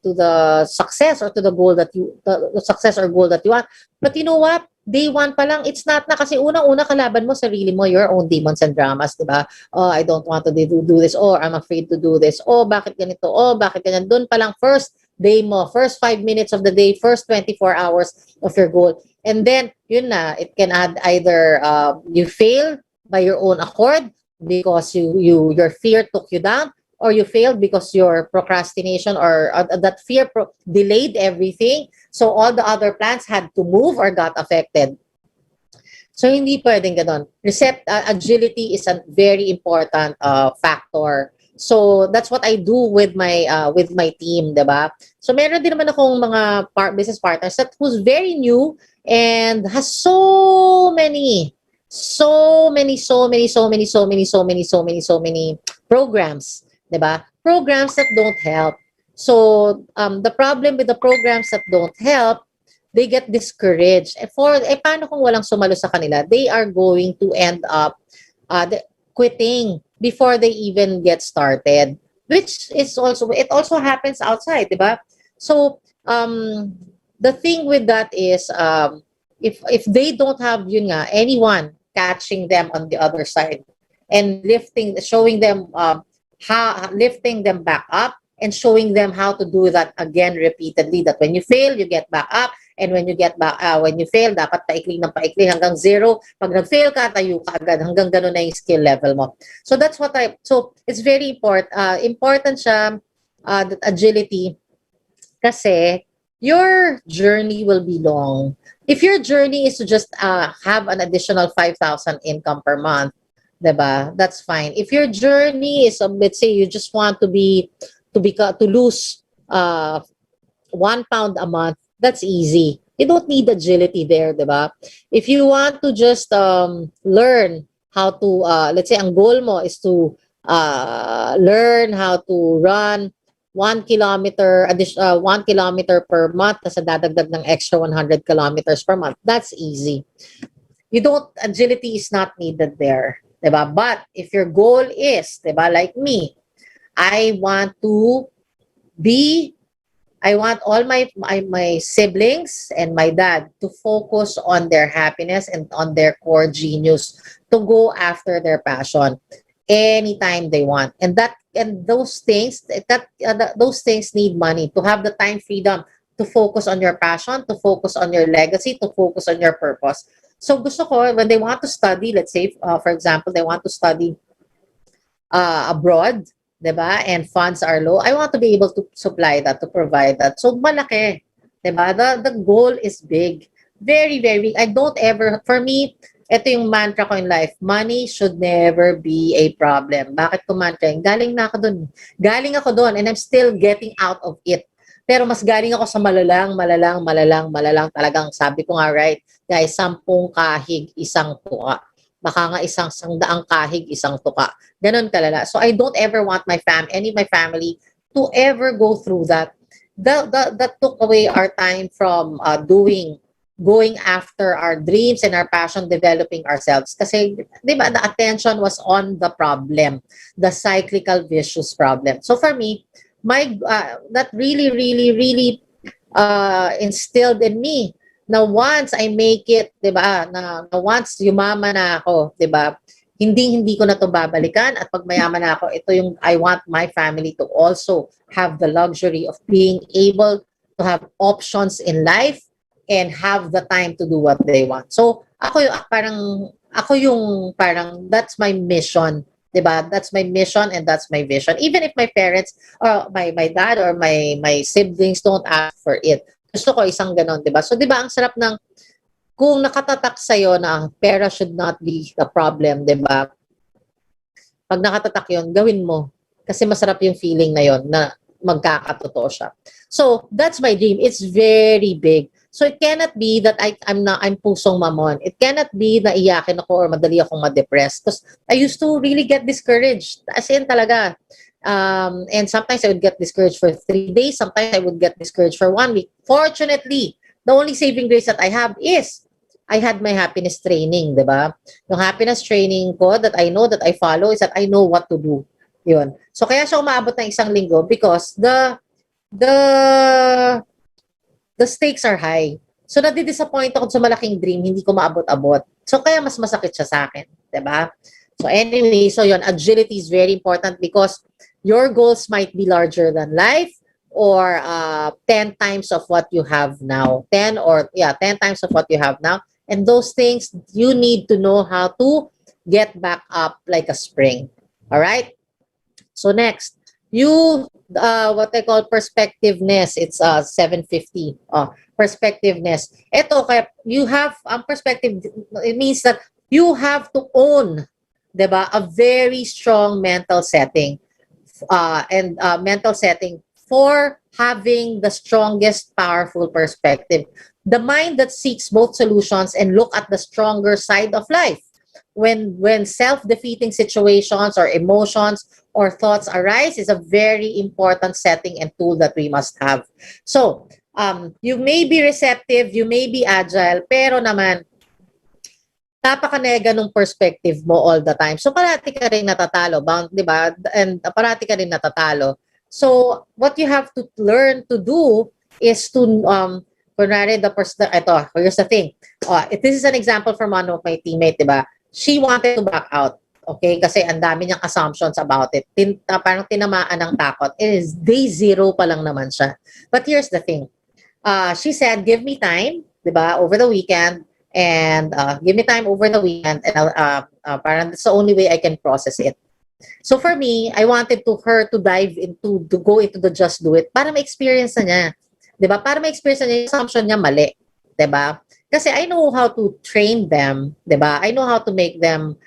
Speaker 5: the success or to the goal that the success or goal that you want. But you know what? Day one pa lang, it's not na kasi unang-una kalaban mo sarili mo, your own demons and dramas, di ba? Oh, I don't want to do this. Oh, I'm afraid to do this. Oh, bakit ganito? Oh, bakit ganyan? Doon pa lang, first day mo, first 5 minutes of the day, first 24 hours of your goal. And then, yun na, it can add either you fail by your own accord because your fear took you down, or you failed because your procrastination or that fear delayed everything. So all the other plans had to move or got affected. So hindi pwedeng ganon. Agility is a very important factor. So that's what I do with my team, 'di ba? So meron din naman akong mga business partners that who's very new and has so many programs, 'di ba? Programs that don't help. So the problem with the programs that don't help, they get discouraged. Paano kung walang sumalo sa kanila? They are going to end up quitting before they even get started, which is it also happens outside, di ba? So the thing with that is if they don't have yun nga anyone catching them on the other side and showing them lifting them back up and showing them how to do that again repeatedly, that when you fail you get back up, and when you fail dapat paikli ng paikli hanggang zero. Pag nag-fail ka, tayo ka agad hanggang ganun na yung skill level mo. So that's so it's very important siya, that agility, kasi your journey will be long. If your journey is to just have an additional 5,000 income per month, diba? That's fine. If your journey is, let's say, you just want to lose 1 pound a month, that's easy. You don't need agility there, diba? If you want to just learn how to, let's say, ang goal mo is to learn how to run 1 kilometer per month, tapos dadagdag ng extra 100 kilometers per month, that's easy. Agility is not needed there, diba? But if your goal is, diba, like me, I want all my siblings and my dad to focus on their happiness and on their core genius, to go after their passion anytime they want. And those things need money, to have the time freedom to focus on your passion, to focus on your legacy, to focus on your purpose. So gusto ko, when they want to study, let's say, for example, they want to study abroad, diba? And funds are low, I want to be able to supply that, to provide that. So malaki, diba? The goal is big. Very, very big. For me, ito yung mantra ko in life, money should never be a problem. Bakit ko mantra? Galing ako doon and I'm still getting out of it. Pero mas galing ako sa malalang. Talagang sabi ko nga, right, guys, 10 kahig, 1 tuka. Baka nga 100 kahig, 1 tuka. Ganon kalala. So I don't ever want any of my family to ever go through that. That took away our time from going after our dreams and our passion, developing ourselves. Kasi, di ba, the attention was on the problem, the cyclical vicious problem. So for me, that really, really, really instilled in me na once I make it, di ba, na once yumaman na ako, di ba, hindi ko na to babalikan, at pag mayaman na ako, ito yung I want my family to also have the luxury of being able to have options in life and have the time to do what they want. So ako yung parang that's my mission, 'di ba? That's my mission and that's my vision. Even if my parents or my dad or my siblings don't ask for it, gusto ko isang ganon, 'di ba? So 'di ba ang sarap ng kung nakatatak sa'yo na pera should not be the problem, 'di ba? Pag nakatatak 'yon, gawin mo kasi masarap yung feeling na 'yon na magkakatotoo siya. So that's my dream. It's very big. So it cannot be that I'm pusong mamon. It cannot be na iyakin ako or madali akong ma-depress. Because I used to really get discouraged. As in talaga. And sometimes I would get discouraged for 3 days. Sometimes I would get discouraged for 1 week. Fortunately, the only saving grace that I have is I had my happiness training, di ba? Yung happiness training ko that I know that I follow is that I know what to do. Yun. So kaya siya umaabot ng 1 linggo because the the stakes are high. So nadi-disappoint ako sa malaking dream, hindi ko maabot-abot. So kaya mas masakit siya sa akin, 'di ba? So anyway, so yon, agility is very important because your goals might be larger than life or 10 times of what you have now. 10 times of what you have now. And those things you need to know how to get back up like a spring. All right? So next, you what I call perspectiveness. It's 750. Perspectiveness. Ito kaya you have perspective, it means that you have to own, 'di ba, a very strong mental setting. And mental setting for having the strongest powerful perspective. The mind that seeks both solutions and look at the stronger side of life. When self-defeating situations or emotions or thoughts arise is a very important setting and tool that we must have. So, you may be receptive, you may be agile, pero naman, napakanega nung perspective mo all the time. So, parati ka rin natatalo, di ba? And parati ka rin natatalo. So, what you have to learn to do is to, kunwari, here's the thing. This is an example from one of my teammates, di ba? She wanted to back out. Okay? Kasi ang dami niyang assumptions about it. Parang tinamaan ng takot. It is day 0 pa lang naman siya. But here's the thing. She said, give me time, di ba, over the weekend, and give me time over the weekend, and parang that's the only way I can process it. So for me, I wanted her to go into the just do it para ma-experience na niya. Diba? Para ma-experience na niya yung assumption niya mali. Diba? Kasi I know how to train them. Diba? I know how to make them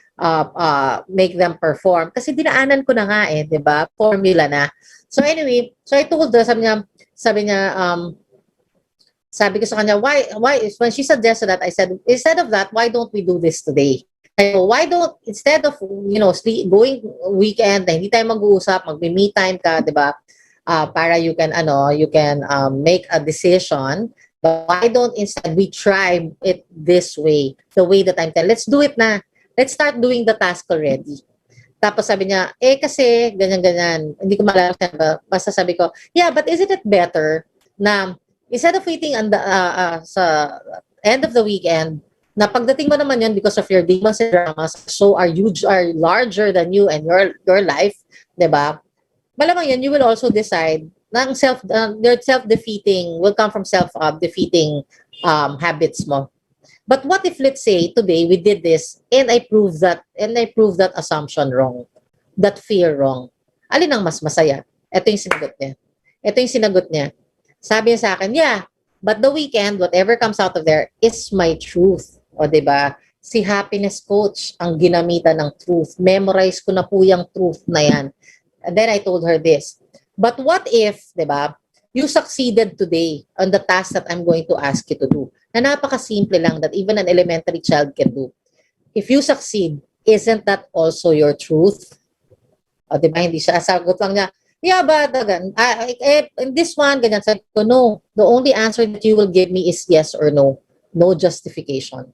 Speaker 5: perform. Kasi dinaanan ko na nga diba? Formula na. So anyway, so I told her, sabi ko sa kanya, why, when she suggested that, I said, instead of that, why don't we do this today? Why don't, instead of, going weekend, na hindi tayo mag-uusap, mag-me time ka, di ba? Para you can make a decision, but why don't instead we try it this way, the way that I'm telling, let's do it na. Let's start doing the task already. Tapos sabi niya, kasi, ganyan-ganyan, hindi ko malala, basta sabi ko, yeah, but isn't it better na, instead of waiting on the sa end of the weekend, na pagdating mo naman yun because of your demons and dramas, so are larger than you and your life, 'di ba? Malamang yan, you will also decide na your self-defeating will come from self-defeating habits mo. But what if, let's say, today we did this and I proved that assumption wrong, that fear wrong? Alin ang mas masaya? Ito yung sinagot niya. Sabi niya sa akin, yeah, but the weekend, whatever comes out of there is my truth. O, diba? Si happiness coach ang ginamitan ng truth. Memorize ko na po yung truth na yan. And then I told her this. But what if, diba, you succeeded today on the task that I'm going to ask you to do? Na napaka-simple lang that even an elementary child can do. If you succeed, isn't that also your truth? O, diba? Hindi siya. Sagot lang niya, yeah, but in this one, ganyan, sabi ko, no. The only answer that you will give me is yes or no. No justification.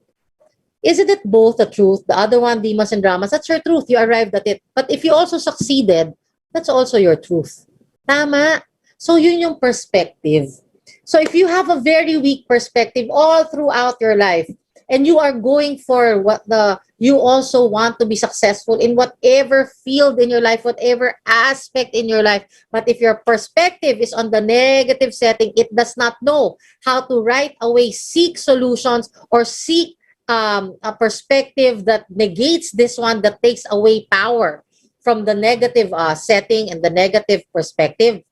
Speaker 5: Isn't it both the truth? The other one, demons and dramas, that's your truth. You arrived at it. But if you also succeeded, that's also your truth. Tama? So yun yung perspective. So if you have a very weak perspective all throughout your life, and you are going for you also want to be successful in whatever field in your life, whatever aspect in your life. But if your perspective is on the negative setting, it does not know how to right away seek solutions or seek a perspective that negates this one, that takes away power from the negative setting and the negative perspective.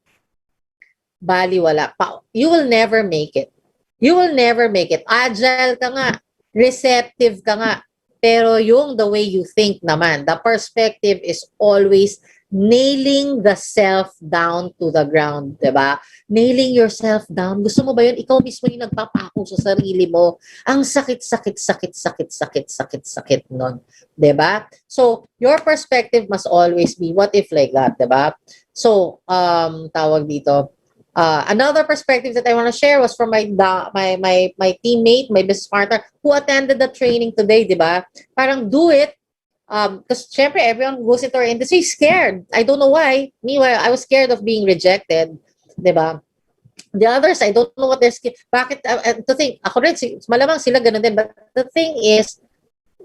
Speaker 5: Baliwala. You will never make it. You will never make it. Agile ka nga. Receptive ka nga. Pero yung the way you think naman, the perspective is always nailing the self down to the ground, diba? Nailing yourself down. Gusto mo ba yun? Ikaw mismo yung nagpapako sa sarili mo. Ang sakit nun. Diba? So, your perspective must always be, what if like that, diba? So, tawag dito, another perspective that I want to share was from my teammate, my business partner, who attended the training today, di ba? Parang do it Because syempre everyone who goes into our industry is scared. I don't know why. Meanwhile, I was scared of being rejected. Diba? The others, I don't know what they're scared. Bakit, to think, ako rin, malamang sila ganun din. But the thing is,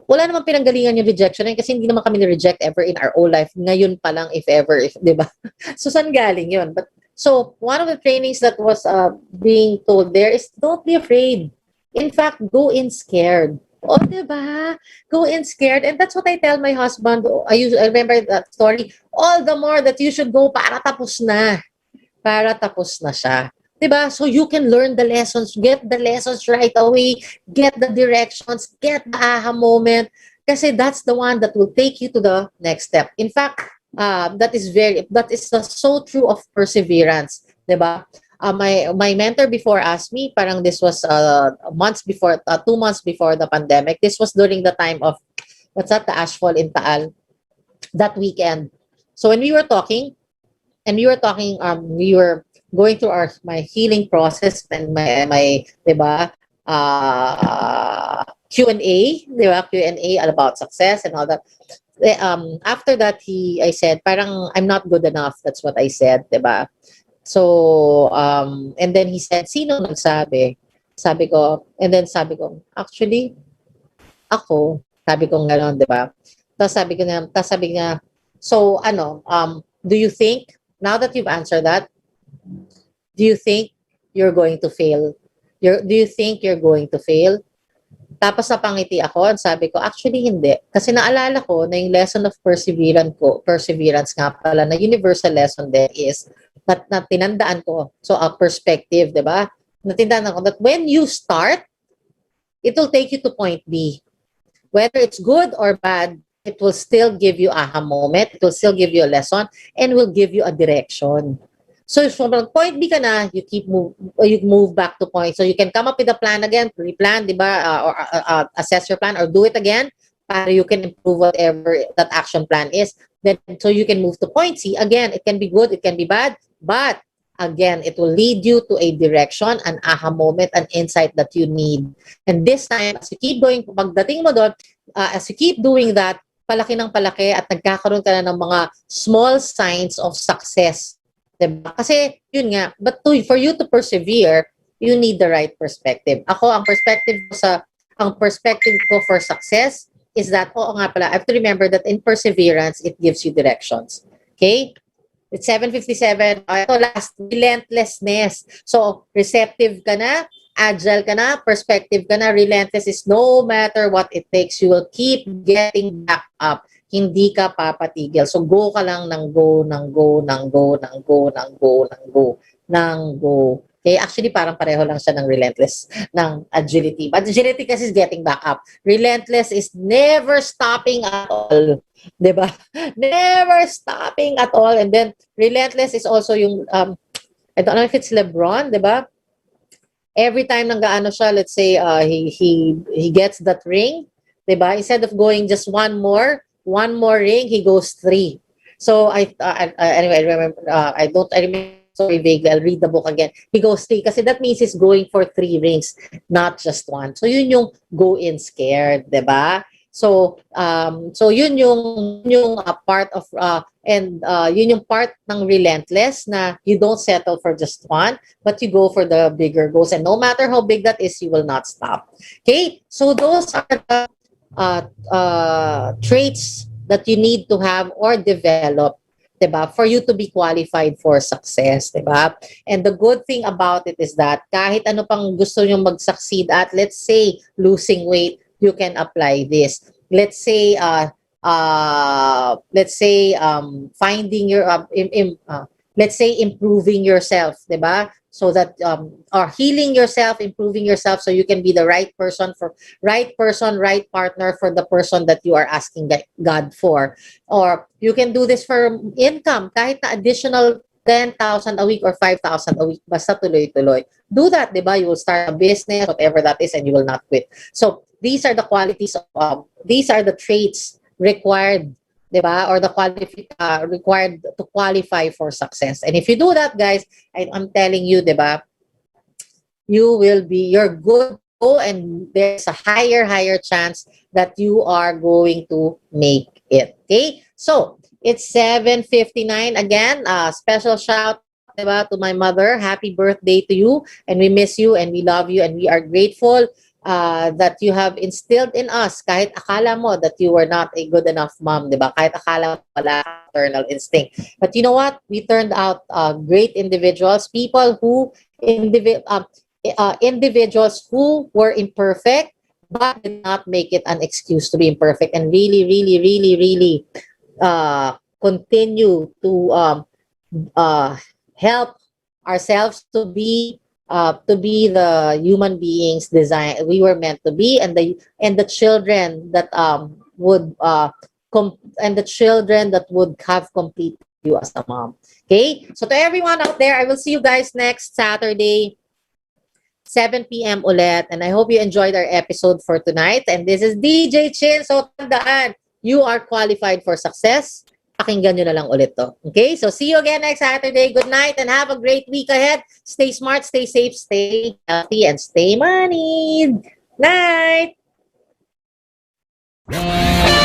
Speaker 5: wala namang pinanggalingan yung rejection kasi hindi naman kami ni-reject ever in our whole life. Ngayon pa lang, if ever, di ba? So, saan galing yun? But, so, one of the trainings that was being told there is don't be afraid. In fact, go in scared. O, di ba? Go in scared. And that's what I tell my husband. I remember that story. All the more that you should go para tapos na. Para tapos na siya. Diba? So you can learn the lessons, get the lessons right away, get the directions, get the aha moment, kasi that's the one that will take you to the next step. In fact, that is so true of perseverance, diba? My mentor before asked me, parang this was 2 months before the pandemic. This was during the time of the ashfall in Taal that weekend. So when we were talking, we were going through my healing process and my diba, Q&A, diba? Q&A all about success and all that. After that, I said, parang I'm not good enough. That's what I said, diba? So, and then he said, sino nagsabi? Sabi ko, actually, ako, sabi ko gano'n, diba? Tapos sabi niya, so, do you think, now that you've answered that, do you think you're going to fail? Do you think you're going to fail? Tapos napangiti ako, and sabi ko, actually hindi. Kasi naalala ko na yung lesson of perseverance nga pala, na universal lesson din is, na tinandaan ko, so a perspective, di ba? Natindaan ko that when you start, it will take you to point B. Whether it's good or bad, it will still give you aha moment, it will still give you a lesson, and will give you a direction. So from point B ka na, you move back to point. So you can come up with a plan again, pre-plan, di ba? Or assess your plan or do it again para you can improve whatever that action plan is. Then so you can move to point C. Again, it can be good, it can be bad, but again, it will lead you to a direction, an aha moment, an insight that you need. And this time, as you keep going, pagdating mo doon, as you keep doing that, palaki ng palaki at nagkakaroon ka na ng mga small signs of success. Diba? Kasi, yun nga, but for you to persevere, you need the right perspective. Ako, ang perspective ko for success is that, nga pala, I have to remember that in perseverance, it gives you directions. Okay? It's 7:57. Ito last, relentlessness. So, receptive ka na, agile ka na, perspective ka na, relentless is no matter what it takes, you will keep getting back up. Hindi ka papatigil. So, go ka lang ng go. Okay, actually, parang pareho lang siya ng relentless, ng agility. But agility kasi is getting back up. Relentless is never stopping at all. Diba? Never stopping at all. And then, relentless is also yung, I don't know if it's LeBron, diba? Every time nang gaano siya, let's say, he gets that ring, diba? Instead of going just one more ring, he goes 3. So anyway, I remember. I remember. Sorry, vaguely. I'll read the book again. He goes 3 kasi that means he's going for 3 rings, not just 1. So yun yung go in scared, diba? So yun yung part of yun yung part ng relentless na you don't settle for just 1, but you go for the bigger goals, and no matter how big that is, you will not stop. Okay, so those are the traits that you need to have or develop, diba, for you to be qualified for success, diba? And the good thing about it is that kahit ano pang gusto nyo mag-succeed at, let's say, losing weight, you can apply this. Let's say finding your let's say improving yourself, diba? So that or healing yourself, improving yourself, so you can be the right person, right partner for the person that you are asking God for. Or you can do this for income, kahit na additional 10,000 a week or 5,000 a week, basta tuloy-tuloy. Do that, diba? You will start a business, whatever that is, and you will not quit. So these are the qualities these are the traits required, diba? Or the required to qualify for success. And if you do that, guys, I'm telling you, diba, you're good and there's a higher chance that you are going to make it. Okay? So, it's 7:59 again. Special shout out, diba, to my mother. Happy birthday to you. And we miss you and we love you and we are grateful that you have instilled in us kahit akala mo that you were not a good enough mom, diba? Kahit akala mo wala kang maternal instinct. But you know what? We turned out great individuals, people who individuals who were imperfect but did not make it an excuse to be imperfect and really continue to help ourselves to be the human beings design we were meant to be, and the children that and the children that would have completed you as a mom. Okay, so to everyone out there, I will see you guys next Saturday, 7 p.m. ulit. And I hope you enjoyed our episode for tonight. And this is DJ Chin. So tandaan, you are qualified for success. Pakinggan nyo na lang ulit to. Okay? So see you again next Saturday. Good night and have a great week ahead. Stay smart, stay safe, stay healthy, and stay moneyed. Night!